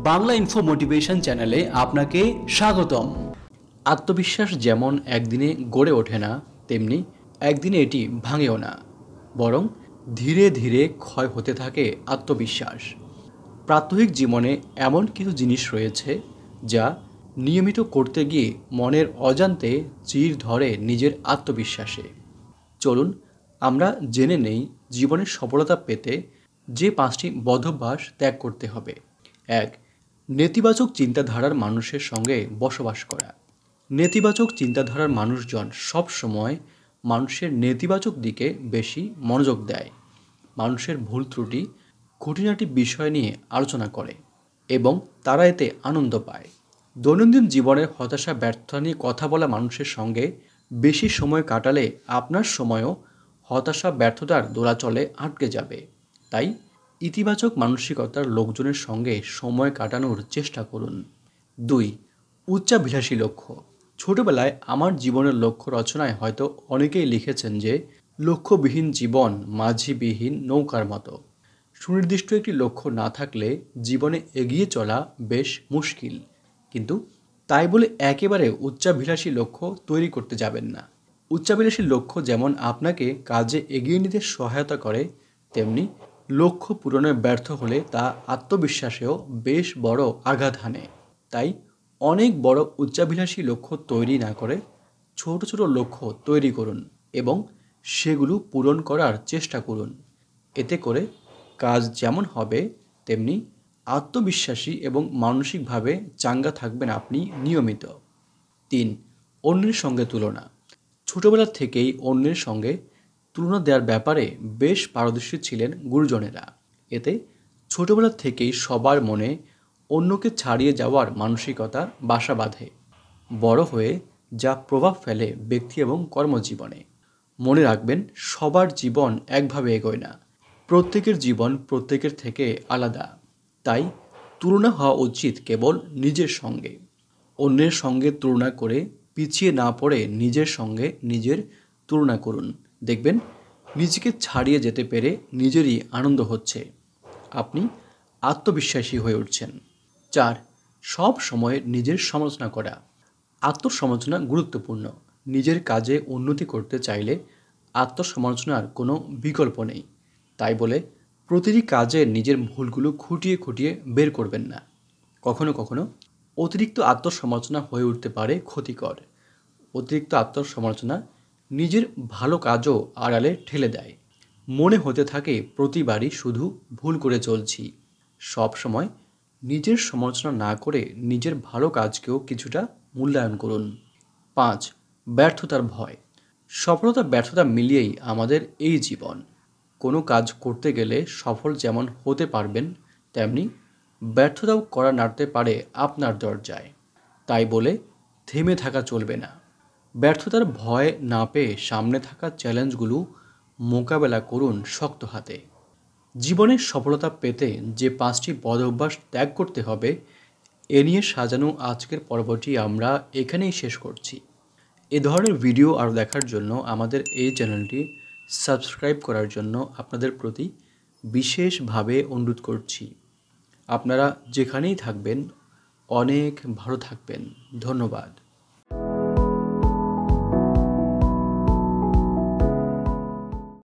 Bangla info motivation চ্যানেলে আপনাকে স্বাগতম। আত্মবিশ্বাস যেমন একদিনে গড়ে ওঠে না, তেমনি একদিনে এটি ভাঙেও না, বরং ধীরে ধীরে ক্ষয় হতে থাকে আত্মবিশ্বাস। প্রাত্যহিক জীবনে এমন কিছু জিনিস রয়েছে যা নিয়মিত করতে গিয়ে মনের অজান্তে চির ধরে নিজের আত্মবিশ্বাসে। চলুন আমরা জেনে নেই জীবনের সফলতা পেতে যে 5টি বদভ্যাস ত্যাগ করতে হবে। 1. নেতিবাচক চিন্তাধারার মানুষের সঙ্গে বসবাস করা। নেতিবাচক চিন্তাধারার মানুষজন সব সময় মানুষের নেতিবাচক দিকে বেশি মনোযোগ দেয়, মানুষের ভুল ত্রুটি, খুঁটিনাটি বিষয় নিয়ে আলোচনা করে এবং তারা এতে আনন্দ পায়। দৈনন্দিন জীবনের হতাশা ব্যর্থতা নিয়ে কথা বলা মানুষের সঙ্গে বেশি সময় কাটালে আপনার সময়ও হতাশা ব্যর্থতার দোলাচলে আটকে যাবে। তাই ইতিবাচক মানসিকতার লোকজনের সঙ্গে সময় কাটানোর চেষ্টা করুন। 2. উচ্চাভিলাষী লক্ষ্য। ছোটবেলায় আমার জীবনের লক্ষ্য রচনায় হয়তো অনেকেই লিখেছেন যে লক্ষ্যবিহীন জীবন মাঝিবিহীন নৌকার মতো। সুনির্দিষ্ট একটি লক্ষ্য না থাকলে জীবনে এগিয়ে চলা বেশ মুশকিল। কিন্তু তাই বলে একেবারে উচ্চাভিলাষী লক্ষ্য তৈরি করতে যাবেন না। উচ্চাভিলাষী লক্ষ্য যেমন আপনাকে কাজে এগিয়ে নিতে সহায়তা করে, তেমনি লক্ষ্য পূরণে ব্যর্থ হলে তা আত্মবিশ্বাসেও বেশ বড় আঘাত হানে। তাই অনেক বড় উচ্চাভিলাষী লক্ষ্য তৈরি না করে ছোট ছোট লক্ষ্য তৈরি করুন এবং সেগুলো পূরণ করার চেষ্টা করুন। এতে করে কাজ যেমন হবে তেমনি আত্মবিশ্বাসী এবং মানসিকভাবে চাঙ্গা থাকবেন আপনি নিয়মিত। 3. অন্যের সঙ্গে তুলনা। ছোটবেলা থেকেই অন্যের সঙ্গে তুলনা দেওয়ার ব্যাপারে বেশ পারদর্শী ছিলেন গুরুজনেরা। এতে ছোটবেলা থেকেই সবার মনে অন্যকে ছাড়িয়ে যাওয়ার মানসিকতা বাসা বাঁধে, বড় হয়ে যা প্রভাব ফেলে ব্যক্তি এবং কর্মজীবনে। মনে রাখবেন, সবার জীবন একভাবে এগোয় না, প্রত্যেকের জীবন প্রত্যেকের থেকে আলাদা। তাই তুলনা হওয়া উচিত কেবল নিজের সঙ্গে। অন্যের সঙ্গে তুলনা করে পিছিয়ে না পড়ে নিজের সঙ্গে নিজের তুলনা করুন। দেখবেন নিজেকে ছাড়িয়ে যেতে পেরে নিজেরই আনন্দ হচ্ছে, আপনি আত্মবিশ্বাসী হয়ে উঠছেন। 4. সব সময় নিজের সমালোচনা করা। আত্মসমালোচনা গুরুত্বপূর্ণ। নিজের কাজে উন্নতি করতে চাইলে আত্মসমালোচনার কোনো বিকল্প নেই। তাই বলে প্রতিটি কাজে নিজের ভুলগুলো খুঁটিয়ে খুঁটিয়ে বের করবেন না। কখনো কখনো অতিরিক্ত আত্মসমালোচনা হয়ে উঠতে পারে ক্ষতিকর। অতিরিক্ত আত্মসমালোচনা নিজের ভালো কাজও আড়ালে ঠেলে দেয়। মনে হতে থাকে প্রতিবারই শুধু ভুল করে চলছি। সব সময় নিজের সমালোচনা না করে নিজের ভালো কাজকেও কিছুটা মূল্যায়ন করুন। 5. ব্যর্থতার ভয়। সফলতা ব্যর্থতা মিলিয়েই আমাদের এই জীবন। কোনো কাজ করতে গেলে সফল যেমন হতে পারবেন, তেমনি ব্যর্থতাও করা নাড়তে পারে আপনার দরজায়। তাই বলে থেমে থাকা চলবে না। ব্যর্থতার ভয় না পেয়ে সামনে থাকা চ্যালেঞ্জগুলো মোকাবেলা করুন শক্ত হাতে। জীবনের সফলতা পেতে যে 5টি বদঅভ্যাস ত্যাগ করতে হবে, এ নিয়ে সাজানো আজকের পর্বটি আমরা এখানেই শেষ করছি। এ ধরনের ভিডিও আরও দেখার জন্য আমাদের এই চ্যানেলটি সাবস্ক্রাইব করার জন্য আপনাদের প্রতি বিশেষভাবে অনুরোধ করছি। আপনারা যেখানেই থাকবেন অনেক ভালো থাকবেন। ধন্যবাদ।